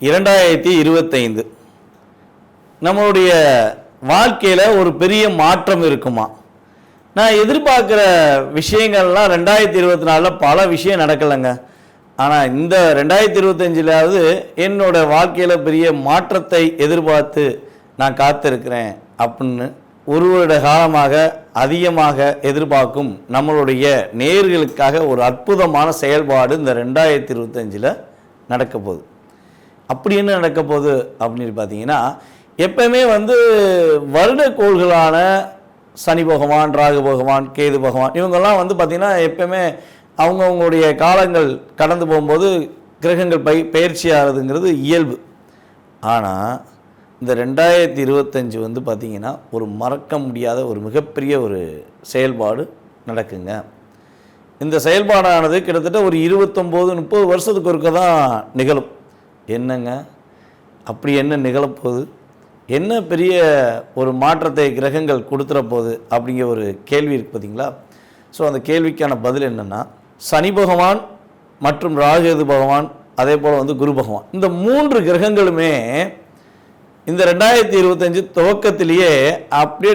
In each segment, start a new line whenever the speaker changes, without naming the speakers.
2025 நம்மளுடைய வாழ்க்கையில் ஒரு பெரிய மாற்றம் இருக்குமா? நான் எதிர்பார்க்குற விஷயங்கள்லாம் 2024 பல விஷயம் நடக்கலைங்க. ஆனால் இந்த 2025லாவது என்னோட வாழ்க்கையில் பெரிய மாற்றத்தை எதிர்பார்த்து நான் காத்திருக்கிறேன் அப்படின்னு ஒரு வருட காலமாக அதிகமாக எதிர்பார்க்கும் நம்மளுடைய நேயர்களுக்காக ஒரு அற்புதமான செயல்பாடு இந்த 2025 நடக்க போகுது. அப்படி என்ன நடக்க போகுது அப்படின்னு பார்த்தீங்கன்னா, எப்பவுமே வருடக்கோள்களான சனி பகவான், ராகு பகவான், கேது பகவான் இவங்கெல்லாம் பார்த்திங்கன்னா எப்பவுமே அவங்கவுங்களுடைய காலங்கள் கடந்து போகும்போது கிரகங்கள் பயிற்சி ஆகிறதுங்கிறது இயல்பு. ஆனால் இந்த 2025 பார்த்திங்கன்னா ஒரு மறக்க முடியாத ஒரு மிகப்பெரிய ஒரு செயல்பாடு நடக்குங்க. இந்த செயல்பாடானது கிட்டத்தட்ட ஒரு 29-30 வருஷத்துக்கு ஒருக்க தான் நிகழும். என்னங்க அப்படி என்ன நிகழப்போகுது? என்ன பெரிய ஒரு மாற்றத்தை கிரகங்கள் கொடுத்துற போகுது அப்படிங்கிற ஒரு கேள்வி இருக்குது பார்த்தீங்களா? ஸோ அந்த கேள்விக்கான பதில் என்னென்னா, சனி பகவான் மற்றும் ராகு பகவான் அதே போல் குரு பகவான் இந்த 3 கிரகங்களுமே இந்த 2025 துவக்கத்திலேயே அப்படியே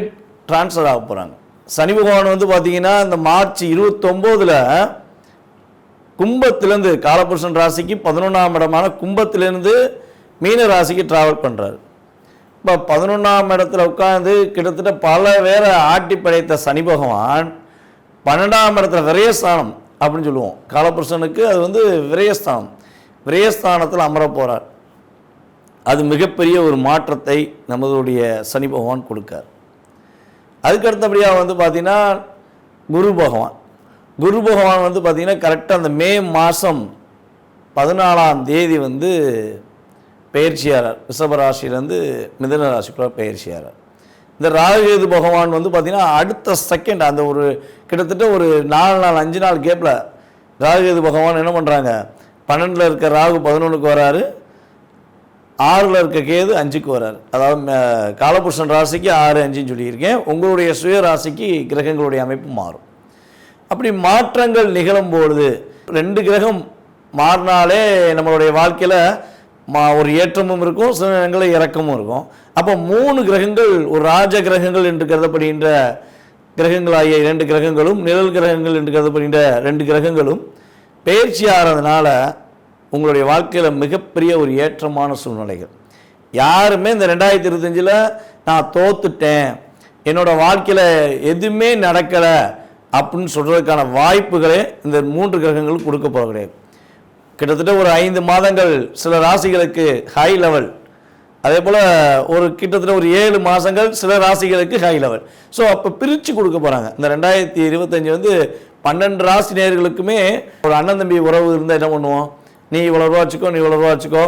டிரான்ஸ்ஃபர் ஆக போகிறாங்க. சனி பகவான் பார்த்திங்கன்னா இந்த மார்ச் 29 கும்பத்திலேருந்து காலபுருஷன் ராசிக்கு 11ஆம் இடமான கும்பத்திலேருந்து மீன ராசிக்கு ட்ராவல் பண்ணுறாரு. இப்போ 11ஆம் இடத்துல உட்காந்து கிட்டத்தட்ட பல வேற ஆட்டி படைத்த சனி பகவான் 12ஆம் இடத்துல விரயஸ்தானம் அப்படின்னு சொல்லுவோம். காலபுருஷனுக்கு அது விரயஸ்தானம். விரயஸ்தானத்தில் அமர போகிறார். அது மிகப்பெரிய ஒரு மாற்றத்தை நம்மளுடைய சனி பகவான் கொடுக்கார். அதுக்கு அடுத்தபடியாக பார்த்திங்கன்னா குரு பகவான். குரு பகவான் பார்த்திங்கன்னா கரெக்டாக அந்த மே மாதம் 14ஆம் தேதி பயிற்சியாளர் ரிஷபராசிலேருந்து மிதுன ராசிக்குள்ள பயிற்சியாளர். இந்த ராகு பகவான் பார்த்திங்கன்னா அடுத்த செகண்ட் அந்த ஒரு கிட்டத்தட்ட ஒரு 4 நாள் 5 நாள் கேப்பில் ராகு பகவான் என்ன பண்ணுறாங்க, 12ல் இருக்க ராகு 11க்கு வராரு, 6ல் இருக்க கேது 5க்கு வராரு. அதாவது காலபுருஷன் ராசிக்கு 6, 5ன்னு சொல்லியிருக்கேன். உங்களுடைய சுய ராசிக்கு கிரகங்களுடைய அமைப்பு மாறும். அப்படி மாற்றங்கள் நிகழும்பொழுது 2 கிரகம் மாறினாலே நம்மளுடைய வாழ்க்கையில் ஒரு ஏற்றமும் இருக்கும், சில நேரங்களில் இறக்கமும் இருக்கும். அப்போ 3 கிரகங்கள் ஒரு ராஜ கிரகங்கள் என்று கருதப்படுகின்ற கிரகங்களாகிய 2 கிரகங்களும், நிழல் கிரகங்கள் என்று கருதப்படுகின்ற 2 கிரகங்களும் பயிற்சி ஆகிறதுனால உங்களுடைய வாழ்க்கையில் மிகப்பெரிய ஒரு ஏற்றமான சூழ்நிலைகள். யாருமே இந்த 2025 நான் தோத்துட்டேன், என்னோட வாழ்க்கையில் எதுவுமே நடக்கலை அப்படின்னு சொல்கிறதுக்கான வாய்ப்புகளே இந்த 3 கிரகங்களும் கொடுக்க போக கிடையாது. கிட்டத்தட்ட ஒரு 5 மாதங்கள் சில ராசிகளுக்கு ஹை லெவல், அதே போல் ஒரு கிட்டத்தட்ட ஒரு 7 மாதங்கள் சில ராசிகளுக்கு ஹை லெவல். ஸோ அப்போ பிரித்து கொடுக்க போகிறாங்க. இந்த 2025 12 ராசி நேயர்களுக்குமே ஒரு அண்ணன் தம்பி உறவு இருந்தால் என்ன பண்ணுவோம், நீ இவ்வளோ ரூபா வச்சுக்கோ, நீ இவ்வளோ ரூபா வச்சுக்கோ,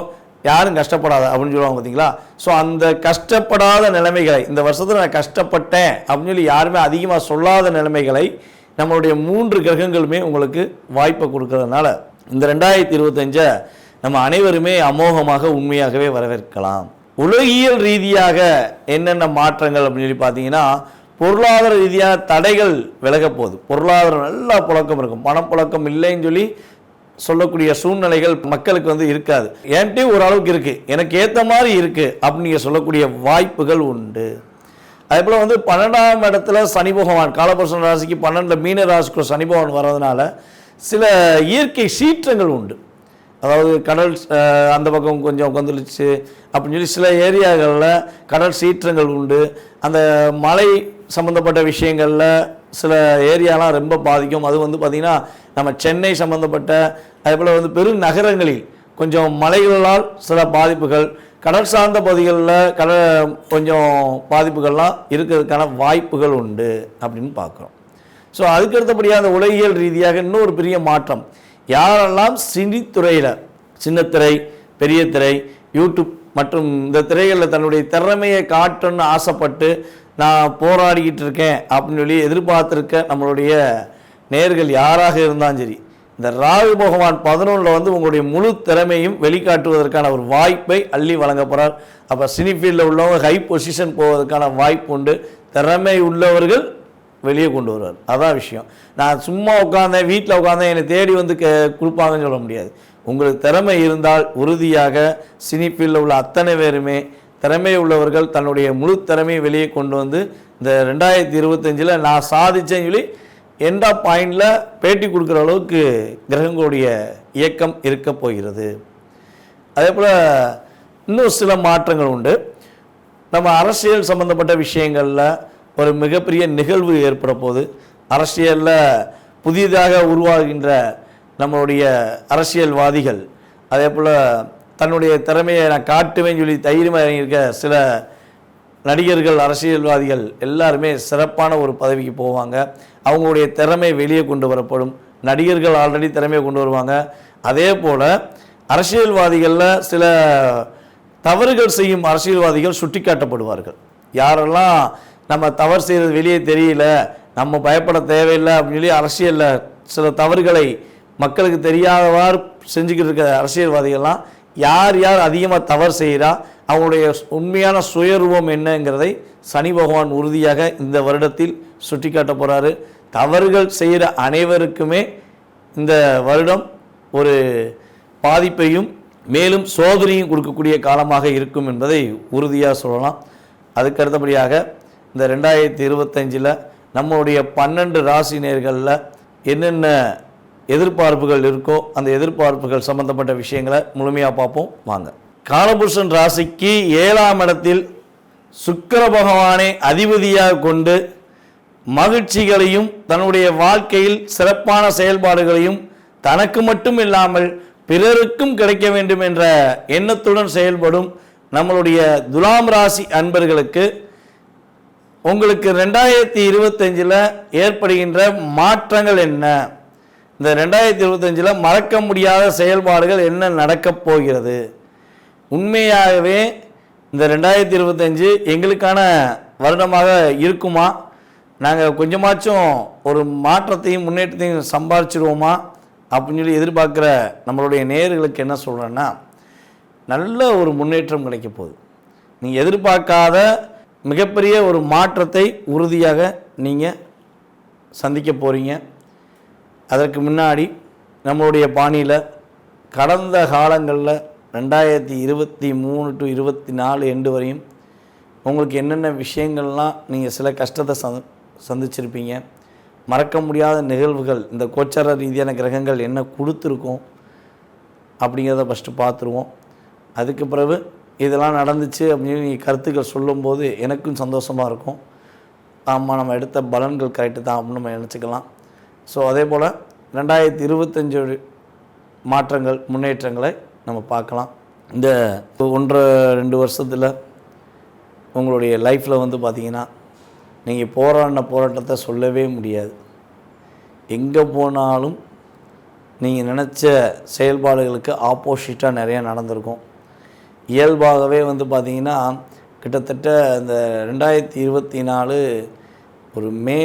யாரும் கஷ்டப்படாத அப்படின்னு சொல்லுவாங்க பார்த்தீங்களா? ஸோ அந்த கஷ்டப்படாத நிலைமைகளை இந்த வருஷத்தில் நான் கஷ்டப்பட்டேன் அப்படின்னு சொல்லி யாருமே அதிகமாக சொல்லாத நிலைமைகளை நம்மளுடைய 3 கிரகங்களுமே உங்களுக்கு வாய்ப்பை கொடுக்கறதுனால இந்த 2025 நம்ம அனைவருமே அமோகமாக உண்மையாகவே வரவேற்கலாம். உலகியல் ரீதியாக என்னென்ன மாற்றங்கள் அப்படின்னு சொல்லி பார்த்தீங்கன்னா, பொருளாதார ரீதியாக தடைகள் விலக போகுது. பொருளாதாரம் நல்லா புழக்கம் இருக்கும், பணப்புழக்கம் இல்லைன்னு சொல்லி சொல்லக்கூடிய சூழ்நிலைகள் மக்களுக்கு இருக்காது. என்கிட்ட ஓரளவுக்கு இருக்குது, எனக்கு ஏற்ற மாதிரி இருக்குது அப்படின்னு சொல்லக்கூடிய வாய்ப்புகள் உண்டு. அதே போல் 12ஆம் இடத்துல சனி பகவான் காலபுருஷன் ராசிக்கு 12ல் மீன ராசிக்கு சனி பகவான் வர்றதுனால சில இயற்கை சீற்றங்கள் உண்டு. அதாவது கடல் அந்த பக்கம் கொஞ்சம் கொந்தளிச்சு அப்படின்னு சொல்லி சில ஏரியாக்களில் கடல் சீற்றங்கள் உண்டு. அந்த மழை சம்மந்தப்பட்ட விஷயங்களில் சில ஏரியாலாம் ரொம்ப பாதிக்கும். அது பார்த்திங்கன்னா நம்ம சென்னை சம்மந்தப்பட்ட அதே போல் பெருநகரங்களில் கொஞ்சம் மலைகளால் சில பாதிப்புகள், கடல் சார்ந்த பகுதிகளில் கொஞ்சம் பாதிப்புகள்லாம் இருக்கிறதுக்கான வாய்ப்புகள் உண்டு அப்படின்னு பார்க்குறோம். ஸோ அதுக்கு அடுத்தபடியாக அந்த உலகியல் ரீதியாக இன்னொரு பெரிய மாற்றம், யாரெல்லாம் சினித்துறையில் சின்னத்திரை, பெரிய திரை, யூடியூப் மற்றும் இந்த திரைகளில் தன்னுடைய திறமையை காட்டணும்னு ஆசைப்பட்டு நான் போராடிக்கிட்டு இருக்கேன் அப்படின்னு சொல்லி எதிர்பார்த்துருக்க நம்மளுடைய நேயர்கள் யாராக இருந்தாலும் சரி, இந்த ராகு பகவான் 11ல் உங்களுடைய முழு திறமையும் வெளிக்காட்டுவதற்கான ஒரு வாய்ப்பை அள்ளி வழங்க போகிறார். அப்போ சினி ஃபீல்டில் உள்ளவங்க ஹை பொசிஷன் போவதற்கான வாய்ப்பு உண்டு. திறமை உள்ளவர்கள் வெளியே கொண்டு வருவார். அதான் விஷயம். நான் சும்மா உட்காந்தேன், வீட்டில் உட்காந்தேன், என்னை தேடி கொடுப்பாங்கன்னு சொல்ல முடியாது. உங்களுக்கு திறமை இருந்தால் உறுதியாக சினி ஃபீல்டில் உள்ள அத்தனை பேருமே திறமை உள்ளவர்கள் தன்னுடைய முழு திறமையை வெளியே கொண்டு வந்து இந்த 2025 நான் சாதிச்சேன்னு சொல்லி எண்ட் ஆஃப் பாயிண்டில் பேட்டி கொடுக்குற அளவுக்கு கிரகங்களுடைய இயக்கம் இருக்க போகிறது. அதே போல் இன்னும் சில மாற்றங்கள் உண்டு. நம்ம அரசியல் சம்பந்தப்பட்ட விஷயங்களில் ஒரு மிகப்பெரிய நிகழ்வு ஏற்பட போது அரசியலில் புதிதாக உருவாகின்ற நம்மளுடைய அரசியல்வாதிகள் அதே போல் தன்னுடைய திறமையை நான் காட்டுவேன்னு சொல்லி தைரியமாக இறங்கியிருக்க சில நடிகர்கள் அரசியல்வாதிகள் எல்லாருமே சிறப்பான ஒரு பதவிக்கு போவாங்க. அவங்களுடைய திறமை வெளியே கொண்டு வரப்படும். நடிகர்கள் ஆல்ரெடி திறமையை கொண்டு வருவாங்க. அதே போல் அரசியல்வாதிகளில் சில தவறுகள் செய்யும் அரசியல்வாதிகள் சுட்டி காட்டப்படுவார்கள். யாரெல்லாம் நம்ம தவறு செய்கிறது வெளியே தெரியல, நம்ம பயப்பட தேவையில்லை அப்படின்னு சொல்லி அரசியலில் சில தவறுகளை மக்களுக்கு தெரியாதவாறு செஞ்சுக்கிட்டு இருக்க அரசியல்வாதிகள்லாம் யார் யார் அதிகமாக தவறு செய்கிறா, அவங்களுடைய உண்மையான சுயரூபம் என்னங்கிறதை சனி பகவான் உறுதியாக இந்த வருடத்தில் சுட்டி காட்ட போகிறாரு. தவறுகள் செய்கிற அனைவருக்குமே இந்த வருடம் ஒரு பாதிப்பையும் மேலும் சோதனையும் கொடுக்கக்கூடிய காலமாக இருக்கும் என்பதை உறுதியாக சொல்லலாம். அதுக்கு அடுத்தபடியாக இந்த 2025 நம்மளுடைய 12 ராசி நேர்களில் என்னென்ன எதிர்பார்ப்புகள் இருக்கோ அந்த எதிர்பார்ப்புகள் சம்பந்தப்பட்ட விஷயங்களை முழுமையாக பார்ப்போம் வாங்க. காலபுருஷன் ராசிக்கு 7ஆம் இடத்தில் சுக்கிர பகவானை அதிபதியாக கொண்டு மகிழ்ச்சிகளையும் தன்னுடைய வாழ்க்கையில் சிறப்பான செயல்பாடுகளையும் தனக்கு மட்டும் இல்லாமல் பிறருக்கும் கிடைக்க வேண்டும் என்ற எண்ணத்துடன் செயல்படும் நம்மளுடைய துலாம் ராசி அன்பர்களுக்கு உங்களுக்கு 2025 ஏற்படுகின்ற மாற்றங்கள் என்ன, இந்த 2025 மறக்க முடியாத செயல்பாடுகள் என்ன நடக்கப் போகிறது, உண்மையாகவே இந்த 2025 எங்களுக்கான வருடமாக இருக்குமா, நாங்கள் கொஞ்சமாச்சும் ஒரு மாற்றத்தையும் முன்னேற்றத்தையும் சம்பாதிச்சிருவோமா அப்படின்னு சொல்லி எதிர்பார்க்குற நம்மளுடைய நேயர்களுக்கு என்ன சொல்கிறேன்னா, நல்ல ஒரு முன்னேற்றம் கிடைக்க போகுது. நீங்கள் எதிர்பார்க்காத மிகப்பெரிய ஒரு மாற்றத்தை உறுதியாக நீங்கள் சந்திக்க போகிறீங்க. அதற்கு முன்னாடி நம்மளுடைய பாணியில் கடந்த காலங்களில் 2023 to 24 எண்டு வரையும் உங்களுக்கு என்னென்ன விஷயங்கள்லாம் நீங்கள் சில கஷ்டத்தை சந்திச்சிருப்பீங்க, மறக்க முடியாத நிகழ்வுகள் இந்த கோச்சார ரீதியான கிரகங்கள் என்ன கொடுத்துருக்கோம் அப்படிங்கிறத ஃபஸ்ட்டு பார்த்துருவோம். அதுக்கு பிறகு இதெல்லாம் நடந்துச்சு அப்படின்னு நீங்கள் கருத்துக்கள் சொல்லும்போது எனக்கும் சந்தோஷமாக இருக்கும். ஆமாம், நம்ம எடுத்த பலன்கள் கரெக்டு தான் அப்படின்னு நம்ம நினச்சிக்கலாம். ஸோ அதே போல் 2025 மாற்றங்கள் முன்னேற்றங்களை நம்ம பார்க்கலாம். இந்த 1.5-2 வருஷத்தில் உங்களுடைய லைஃப்பில் வந்து பார்த்திங்கன்னா நீங்கள் போராடின போராட்டத்தை சொல்லவே முடியாது. எங்கே போனாலும் நீங்கள் நினச்ச செயல்பாடுகளுக்கு ஆப்போசிட்டாக நிறையா நடந்திருக்கும். இயல்பாகவே வந்து பார்த்திங்கன்னா கிட்டத்தட்ட இந்த 2024 ஒரு மே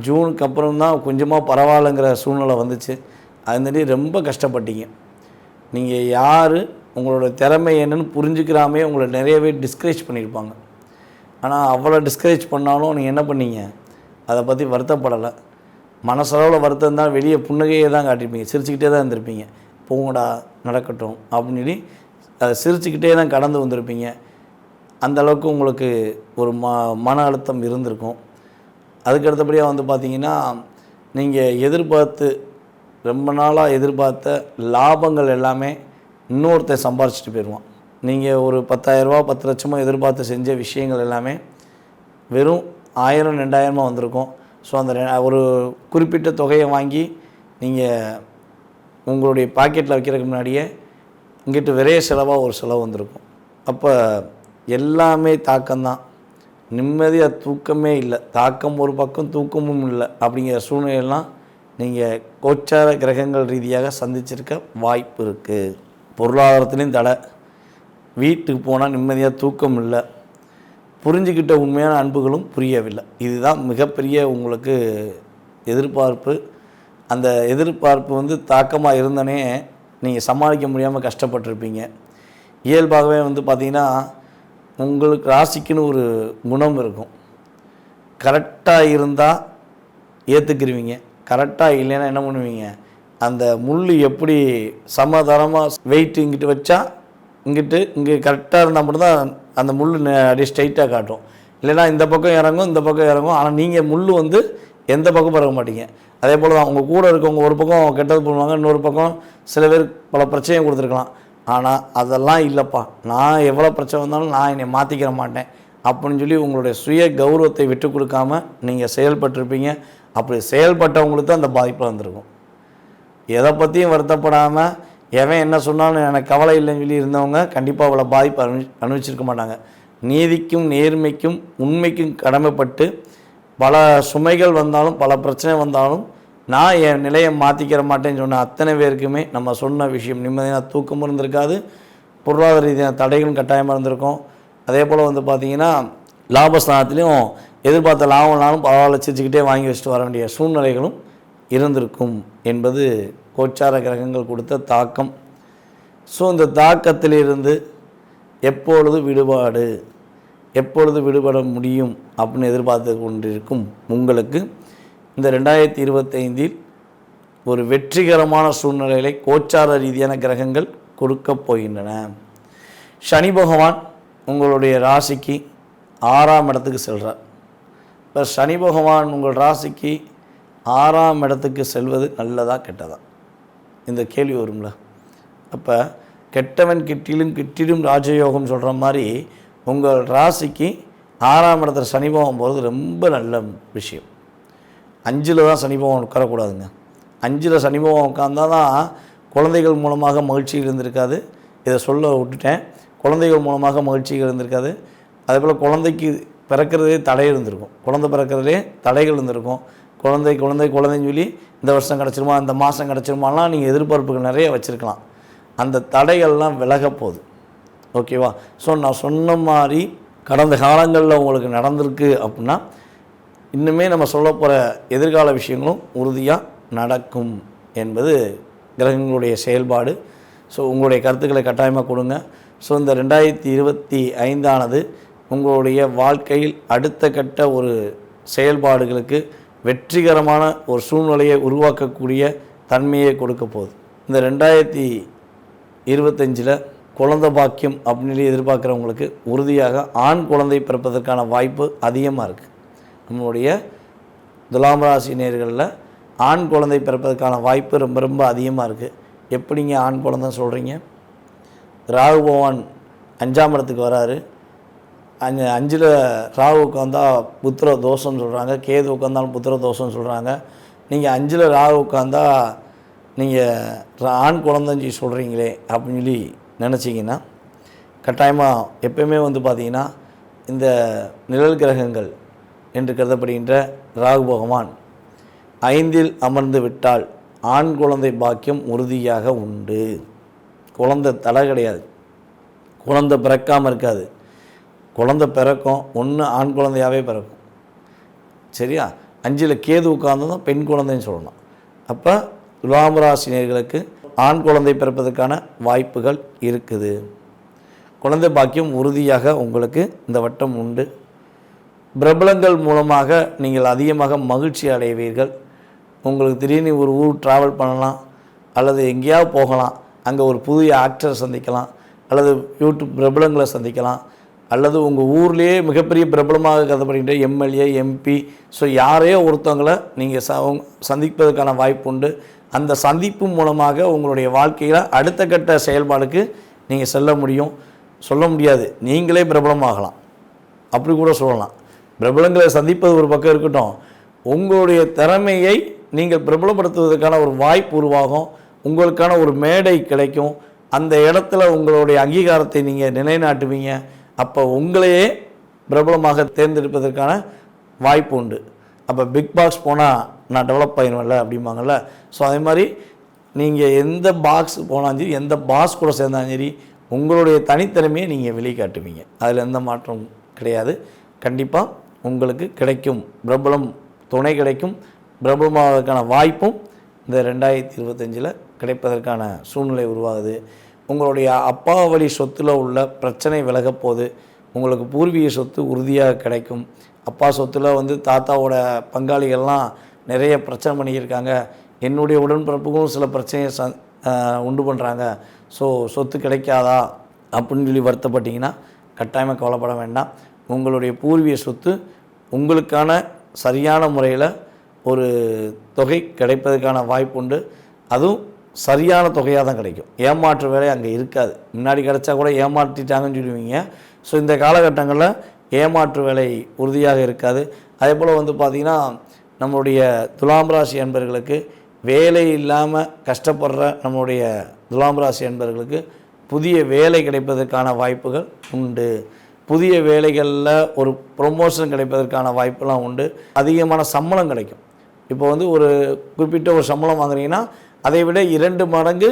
ஜூனுக்கு அப்புறம் தான் கொஞ்சமாக பரவாயில்லைங்கிற சூழ்நிலை வந்துச்சு. அதுமாரி ரொம்ப கஷ்டப்பட்டீங்க. நீங்கள் யார், உங்களோட திறமை என்னன்னு புரிஞ்சுக்கிறாமே உங்களை நிறையவே டிஸ்கரேஜ் பண்ணியிருப்பாங்க. ஆனால் அவ்வளோ டிஸ்கரேஜ் பண்ணாலும் நீங்கள் என்ன பண்ணீங்க, அதை பற்றி வருத்தப்படலை. மனசளவில் வருத்தம் தான், வெளியே புன்னகையை தான் காட்டியிருப்பீங்க, சிரிச்சுக்கிட்டே தான் இருந்திருப்பீங்க. போங்கடா நடக்கட்டும் அப்படின்னு சொல்லி அதை சிரிச்சுக்கிட்டே தான் கடந்து வந்திருப்பீங்க. அந்தளவுக்கு உங்களுக்கு ஒரு மன அழுத்தம் இருந்திருக்கும். அதுக்கடுத்தபடியாக வந்து பார்த்திங்கன்னா நீங்கள் எதிர்பார்த்து ரொம்ப நாளாக எதிர்பார்த்த லாபங்கள் எல்லாமே இன்னொருத்தர் சம்பாரிச்சிட்டு போயிடுவான். நீங்கள் ஒரு 10,000 ரூபா 10 லட்சமாக எதிர்பார்த்து செஞ்ச விஷயங்கள் எல்லாமே வெறும் 1000 2000 வந்திருக்கும். ஸோ அந்த ஒரு குறிப்பிட்ட தொகையை வாங்கி நீங்கள் உங்களுடைய பாக்கெட்டில் வைக்கிறதுக்கு முன்னாடியே இங்கிட்டு விரைய செலவாக ஒரு செலவு வந்திருக்கும். அப்போ எல்லாமே தாக்கம்தான், நிம்மதியாக தூக்கமே இல்லை. தாக்கம் ஒரு பக்கம், தூக்கமும் இல்லை. அப்படிங்கிற சூழ்நிலையெல்லாம் நீங்கள் கோச்சார கிரகங்கள் ரீதியாக சந்திச்சிருக்க வாய்ப்பு இருக்குது. பொருளாதாரத்துலேயும் தடை, வீட்டுக்கு போனால் நிம்மதியாக தூக்கம் இல்லை, புரிஞ்சுக்கிட்ட உண்மையான அன்புகளும் புரியவில்லை. இதுதான் மிகப்பெரிய உங்களுக்கு எதிர்பார்ப்பு. அந்த எதிர்பார்ப்பு வந்து தாக்கமாக இருந்தனே நீங்கள் சமாளிக்க முடியாமல் கஷ்டப்பட்டிருப்பீங்க. இயல்பாகவே வந்து பார்த்திங்கன்னா உங்களுக்கு ராசிக்குன்னு ஒரு குணம் இருக்கும். கரெக்டாக இருந்தால் ஏற்றுக்கிருவீங்க, கரெக்டாக இல்லைன்னா என்ன பண்ணுவீங்க, அந்த முள் எப்படி சமதரமாக வெயிட் இங்கிட்டு வச்சா இங்கே கரெக்டாக இருந்தால் மட்டும்தான் அந்த முள் அப்படியே ஸ்ட்ரைட்டாக காட்டும். இல்லைனா இந்த பக்கம் இறங்கும், இந்த பக்கம் இறங்கும். ஆனால் நீங்கள் முள் வந்து எந்த பக்கம் இறங்க மாட்டீங்க. அதே போல் தான் அவங்க கூட இருக்கவங்க ஒரு பக்கம் கெட்டது பண்ணுவாங்க, இன்னொரு பக்கம் சில பேர் பல பிரச்சனையை கொடுத்துருக்கலாம். ஆனால் அதெல்லாம் இல்லைப்பா, நான் எவ்வளோ பிரச்சனை வந்தாலும் நான் என்னை மாற்றிக்கிற மாட்டேன் அப்படின்னு சொல்லி உங்களுடைய சுய கௌரவத்தை விட்டு கொடுக்காம நீங்கள் செயல்பட்டிருப்பீங்க. அப்படி செயல்பட்டவங்களுக்கு தான் அந்த பாதிப்பு வந்திருக்கும். எதை பற்றியும் வருத்தப்படாமல் எவன் என்ன சொன்னாலும் எனக்கு கவலை இல்லைன்னு சொல்லி இருந்தவங்க கண்டிப்பாக அவ்வளோ பாதிப்பு அனுபவிச்சிருக்க மாட்டாங்க. நீதிக்கும் நேர்மைக்கும் உண்மைக்கும் கடமைப்பட்டு பல சுமைகள் வந்தாலும் பல பிரச்சனை வந்தாலும் நான் என் நிலையை மாற்றிக்கிற மாட்டேன்னு சொன்ன அத்தனை பேருக்குமே நம்ம சொன்ன விஷயம் நிம்மதியான தூக்கமும் இருந்திருக்காது, பொருளாதார ரீதியான தடைகளும் கட்டாயமாக இருந்திருக்கும். அதே போல் வந்து பார்த்திங்கன்னா லாபஸ்தானத்துலேயும் எதிர்பார்த்த லாபம்னாலும் பரவாயில்ல சிரிச்சுக்கிட்டே வாங்கி வச்சுட்டு வர வேண்டிய சூழ்நிலைகளும் இருந்திருக்கும் என்பது கோச்சார கிரகங்கள் கொடுத்த தாக்கம். ஸோ இந்த தாக்கத்திலிருந்து எப்பொழுது விடுபட முடியும் அப்படின்னு எதிர்பார்த்து கொண்டிருக்கும் உங்களுக்கு இந்த 2025 ஒரு வெற்றிகரமான சூழ்நிலைகளை கோச்சார ரீதியான கிரகங்கள் கொடுக்க போகின்றன. சனி பகவான் உங்களுடைய ராசிக்கு 6ஆம் இடத்துக்கு செல்கிறார். இப்போ சனி பகவான் உங்கள் ராசிக்கு 6ஆம் இடத்துக்கு செல்வது நல்லதா கெட்டதா இந்த கேள்வி வரும்ல. அப்போ கெட்டவன் கிட்டிலும் ராஜயோகம் சொல்கிற மாதிரி உங்கள் ராசிக்கு 6ஆம் இடத்துல சனி பகவான் போகிறது ரொம்ப நல்ல விஷயம். 5ல் தான் சனி பகவான் உட்காரக்கூடாதுங்க. 5ல் சனி பகவான் உட்கார்ந்தால் தான் குழந்தைகள் மூலமாக மகிழ்ச்சிகள் இருந்திருக்காது. இதை சொல்ல விட்டுட்டேன். குழந்தைகள் மூலமாக மகிழ்ச்சிகள் இருந்திருக்காது. அதே போல் குழந்தைக்கு பிறக்கிறதே தடை இருந்திருக்கும். குழந்தை பிறக்கிறதே தடைகள் இருந்திருக்கும். குழந்தைன்னு சொல்லி இந்த வருஷம் கிடச்சிருமா, இந்த மாதம் கிடச்சிருமாலாம் நீங்கள் எதிர்பார்ப்புகள் நிறைய வச்சுருக்கலாம். அந்த தடைகள்லாம் விலக போகுது. ஓகேவா? ஸோ நான் சொன்ன மாதிரி கடந்த காலங்களில் உங்களுக்கு நடந்திருக்கு அப்படின்னா இன்னுமே நம்ம சொல்ல போகிற எதிர்கால விஷயங்களும் உறுதியாக நடக்கும் என்பது கிரகங்களுடைய செயல்பாடு. ஸோ உங்களுடைய கருத்துக்களை கட்டாயமாக கொடுங்க. ஸோ இந்த 2025 உங்களுடைய வாழ்க்கையில் அடுத்த கட்ட ஒரு செயல்பாடுகளுக்கு வெற்றிகரமான ஒரு சூழ்நிலையை உருவாக்கக்கூடிய தன்மையை கொடுக்க போகுது. இந்த 2025 குழந்தை பாக்கியம் அப்படின்னு எதிர்பார்க்குறவங்களுக்கு உறுதியாக ஆண் குழந்தை பிறப்பதற்கான வாய்ப்பு அதிகமாக இருக்குது. நம்மளுடைய துலாம் ராசி நேயர்களில் ஆண் குழந்தை பிறப்பதற்கான வாய்ப்பு ரொம்ப ரொம்ப அதிகமாக இருக்குது. எப்படிங்க ஆண் குழந்தை சொல்கிறீங்க? ராகு பகவான் 5ஆம் இடத்துக்கு வராரு. 5ல் ராகு உட்காந்தால் புத்திர தோஷம்னு சொல்கிறாங்க, கேது உட்காந்தாலும் புத்திர தோஷம்னு சொல்கிறாங்க. நீங்கள் 5ல் ராகு உட்காந்தா நீங்கள் ஆண் குழந்தைஞ்சி சொல்கிறீங்களே அப்படின்னு சொல்லி நினச்சிங்கன்னா கட்டாயமாக எப்பயுமே வந்து பார்த்திங்கன்னா இந்த நிழல் கிரகங்கள் என்று கருதப்படுகின்ற ராகு பகவான் 5ல் அமர்ந்து விட்டால் ஆண் குழந்தை பாக்கியம் உறுதியாக உண்டு. குழந்தை தடை கிடையாது, குழந்தை பிறக்காமல் இருக்காது. குழந்தை பிறக்கும், ஒன்று ஆண் குழந்தையாகவே பிறக்கும். சரியா? 5ல் கேது உட்கார்ந்ததும் பெண் குழந்தைன்னு சொல்லணும். அப்போ துலாம் ராசினியர்களுக்கு ஆண் குழந்தை பிறப்பதற்கான வாய்ப்புகள் இருக்குது. குழந்தை பாக்கியம் உறுதியாக உங்களுக்கு இந்த வட்டம் உண்டு. பிரபலங்கள் மூலமாக நீங்கள் அதிகமாக மகிழ்ச்சி அடைவீர்கள். உங்களுக்கு திடீர்னு ஒரு ஊர் ட்ராவல் பண்ணலாம், அல்லது எங்கேயாவது போகலாம், அங்கே ஒரு புதிய ஆக்டரை சந்திக்கலாம், அல்லது யூடியூப் பிரபலங்களை சந்திக்கலாம், அல்லது உங்கள் ஊர்லேயே மிகப்பெரிய பிரபலமாக கருதப்படுகின்ற எம்எல்ஏ எம்பி ஸோ யாரையோ ஒருத்தவங்களை நீங்கள் சந்திப்பதற்கான வாய்ப்பு உண்டு. அந்த சந்திப்பு மூலமாக உங்களுடைய வாழ்க்கையில் அடுத்த கட்ட செயல்பாடுக்கு நீங்கள் செல்ல முடியும். சொல்ல முடியாது, நீங்களே பிரபலமாகலாம், அப்படி கூட சொல்லலாம். பிரபலங்களை சந்திப்பது ஒரு பக்கம் இருக்கட்டும், உங்களுடைய திறமையை நீங்கள் பிரபலப்படுத்துவதற்கான ஒரு வாய்ப்பு உருவாகும். உங்களுக்கான ஒரு மேடை கிடைக்கும். அந்த இடத்துல உங்களுடைய அங்கீகாரத்தை நீங்கள் நிலைநாட்டுவீங்க. அப்போ உங்களையே பிரபலமாக தேர்ந்தெடுப்பதற்கான வாய்ப்பு உண்டு. அப்போ பிக் பாஸ் போனால் நான் டெவலப் ஆகிடுவேன்ல அப்படிம்பாங்கள்ல. ஸோ அதே மாதிரி நீங்கள் எந்த பாக்ஸ் போனாலும் சரி, எந்த பாஸ் கூட சேர்ந்தாலும் சரி, உங்களுடைய தனித்திறமையை நீங்கள் வெளிக்காட்டுவீங்க. அதில் எந்த மாற்றம் கிடையாது. கண்டிப்பாக உங்களுக்கு கிடைக்கும், பிரபலம் துணை கிடைக்கும். பிரபலமாவதற்கான வாய்ப்பும் இந்த 2025 கிடைப்பதற்கான சூழ்நிலை உருவாகுது. உங்களுடைய அப்பா வழி சொத்தில் உள்ள பிரச்சனை விலகப்போகுது. உங்களுக்கு பூர்வீக சொத்து உறுதியாக கிடைக்கும். அப்பா சொத்தில் வந்து தாத்தாவோட பங்காளிகள்லாம் நிறைய பிரச்சனை பண்ணியிருக்காங்க, என்னுடைய உடன்பிறப்புக்கும் சில பிரச்சனையை உண்டு பண்ணுறாங்க, ஸோ சொத்து கிடைக்காதா அப்படின்னு சொல்லி வருத்தப்பட்டிங்கன்னா கட்டாயமாக கவலைப்பட வேண்டாம். உங்களுடைய பூர்வீக சொத்து உங்களுக்கான சரியான முறையில் ஒரு தொகை கிடைப்பதற்கான வாய்ப்பு உண்டு. அதுவும் சரியான தொகையாக தான் கிடைக்கும். ஏமாற்று வேலை அங்கே இருக்காது. முன்னாடி கிடைச்சா கூட ஏமாற்றிட்டாங்கன்னு சொல்லுவீங்க. ஸோ இந்த காலகட்டங்களில் ஏமாற்று வேலை உறுதியாக இருக்காது. அதே போல் வந்து பார்த்திங்கன்னா நம்மளுடைய துலாம் ராசி அன்பர்களுக்கு வேலை இல்லாமல் கஷ்டப்படுற நம்மளுடைய துலாம் ராசி அன்பர்களுக்கு புதிய வேலை கிடைப்பதற்கான வாய்ப்புகள் உண்டு. புதிய வேலைகளில் ஒரு ப்ரொமோஷன் கிடைப்பதற்கான வாய்ப்பெல்லாம் உண்டு. அதிகமான சம்பளம் கிடைக்கும். இப்போ வந்து ஒரு குறிப்பிட்ட ஒரு சம்பளம் வாங்குறீங்கன்னா அதை விட 2 மடங்கு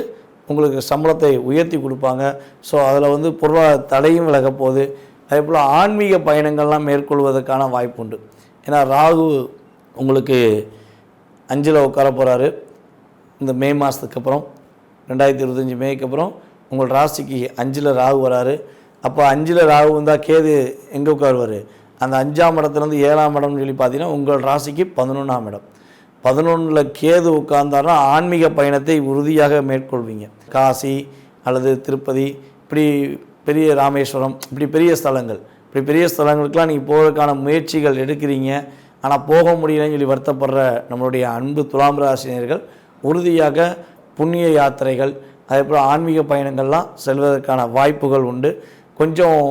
உங்களுக்கு சம்பளத்தை உயர்த்தி கொடுப்பாங்க. ஸோ அதில் வந்து பொருளாதார தடையும் விலக போகுது. அதே போல் ஆன்மீக பயணங்கள்லாம் மேற்கொள்வதற்கான வாய்ப்பு உண்டு. ஏன்னா ராகு உங்களுக்கு 5ல் உட்கார போகிறாரு. இந்த மே மாதத்துக்கு அப்புறம் 2025 மேக்கு அப்புறம் உங்கள் ராசிக்கு 5ல் ராகு வராரு. அப்போ 5ல் ராகு வந்தால் கேது எங்கே உட்காருவார்? அந்த 5ஆம் இடத்துலேருந்து 7ஆம் இடம்னு சொல்லி பார்த்தீங்கன்னா உங்கள் ராசிக்கு 11ஆம் இடம். 11ல் கேது உட்கார்ந்தாருன்னா ஆன்மீக பயணத்தை உறுதியாக மேற்கொள்வீங்க. காசி அல்லது திருப்பதி, இப்படி பெரிய ராமேஸ்வரம், இப்படி பெரிய ஸ்தலங்கள், இப்படி பெரிய ஸ்தலங்களுக்கெலாம் நீங்கள் போவதற்கான முயற்சிகள் எடுக்கிறீங்க. ஆனால் போக முடியலன்னு சொல்லி வருத்தப்படுற நம்மளுடைய அன்பு துலாம் ராசினியர்கள் உறுதியாக புண்ணிய யாத்திரைகள் அதே போல் ஆன்மீக பயணங்கள்லாம் செல்வதற்கான வாய்ப்புகள் உண்டு. கொஞ்சம்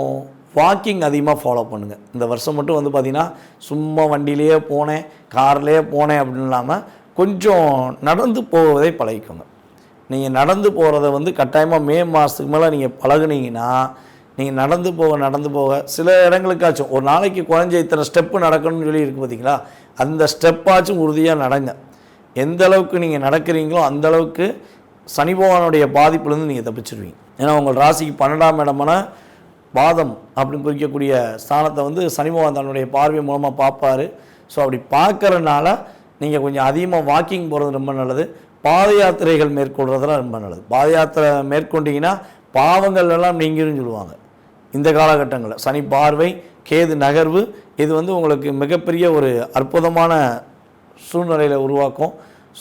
வாக்கிங் அதிகமாக ஃபாலோ பண்ணுங்கள். இந்த வருஷம் மட்டும் வந்து பார்த்திங்கன்னா சும்மா வண்டியிலேயே போனேன், கார்லேயே போனேன் அப்படின்னு இல்லாமல் கொஞ்சம் நடந்து போவதை பழகிக்கோங்க. நீங்கள் நடந்து போகிறத வந்து கட்டாயமாக மே மாதத்துக்கு மேலே நீங்கள் பழகுனீங்கன்னா நீங்கள் நடந்து போக சில இடங்களுக்காச்சும் ஒரு நாளைக்கு குறைஞ்ச இத்தனை ஸ்டெப்பு நடக்கணும்னு சொல்லி இருக்குது பார்த்தீங்களா, அந்த ஸ்டெப்பாச்சும் உறுதியாக நடங்க. எந்த அளவுக்கு நீங்கள் நடக்கிறீங்களோ அந்தளவுக்கு சனி பகவானுடைய பாதிப்புலேருந்து நீங்கள் தப்பிச்சிருவீங்க. ஏன்னா உங்கள் ராசிக்கு 12ஆம் இடமான பாதம் அப்படின்னு குறிக்கக்கூடிய ஸ்தானத்தை வந்து சனி பகவான் தன்னுடைய பார்வை மூலமாக பார்ப்பார். ஸோ அப்படி பார்க்குறதுனால நீங்கள் கொஞ்சம் அதிகமாக வாக்கிங் போகிறது ரொம்ப நல்லது. பாத யாத்திரைகள் மேற்கொள்கிறதுலாம் ரொம்ப நல்லது. பாத யாத்திரை மேற்கொண்டிங்கன்னா பாவங்கள் எல்லாம் நீங்கிருன்னு சொல்லுவாங்க. இந்த காலகட்டங்களில் சனி பார்வை, கேது நகர்வு, இது வந்து உங்களுக்கு மிகப்பெரிய ஒரு அற்புதமான சூழ்நிலையில் உருவாக்கும்.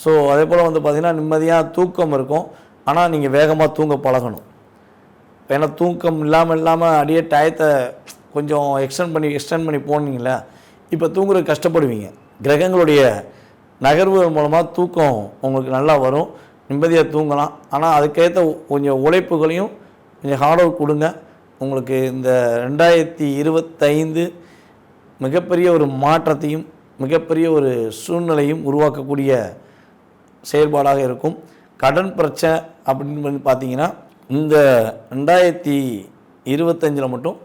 ஸோ அதே போல் வந்து பார்த்திங்கன்னா நிம்மதியாக தூக்கம் இருக்கும். ஆனால் நீங்கள் வேகமாக தூங்க பழகணும். ஏன்னா தூக்கம் இல்லாமல் அப்படியே டயத்தை கொஞ்சம் எக்ஸ்டெண்ட் பண்ணி போனீங்களா, இப்போ தூங்குறது கஷ்டப்படுவீங்க. கிரகங்களுடைய நகர்வுகள் மூலமாக தூக்கம் உங்களுக்கு நல்லா வரும், நிம்மதியாக தூங்கலாம். ஆனால் அதுக்கேற்ற கொஞ்சம் உழைப்புகளையும் கொஞ்சம் ஹார்ட் ஒர்க் கொடுங்க. உங்களுக்கு இந்த 2025 மிகப்பெரிய ஒரு மாற்றத்தையும் மிகப்பெரிய ஒரு சூழ்நிலையும் உருவாக்கக்கூடிய செயல்பாடாக இருக்கும். கடன் பிரச்சனை அப்படின்னு பார்த்தீங்கன்னா இந்த 2025 மட்டும்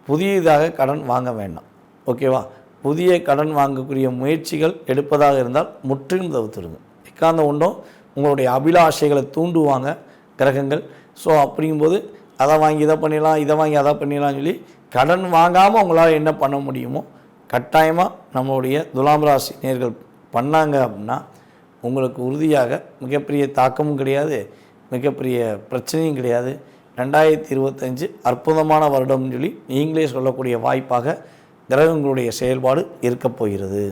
புதியதாக கடன் வாங்க வேண்டாம். ஓகேவா? புதிய கடன் வாங்கக்கூடிய முயற்சிகள் எடுப்பதாக இருந்தால் முற்றிலும் தவிர்த்துருங்க. எக்காந்த ஒன்றும் உங்களுடைய அபிலாஷைகளை தூண்டுவாங்க கிரகங்கள். ஸோ அப்படிங்கும்போது அதை வாங்கி இதை பண்ணிடலாம், இதை வாங்கி அதை பண்ணிடலாம்னு சொல்லி கடன் வாங்காமல் உங்களால் என்ன பண்ண முடியுமோ கட்டாயமாக நம்மளுடைய துலாம் ராசி நேர்கள் பண்ணாங்க அப்படின்னா உங்களுக்கு உறுதியாக மிகப்பெரிய தாக்கமும் கிடையாது, மிகப்பெரிய பிரச்சனையும் கிடையாது. 2025 அற்புதமான வருடம்னு சொல்லி நீங்களே சொல்லக்கூடிய வாய்ப்பாக கிரகங்களுடைய செயல்பாடு இருக்கப் போகிறது.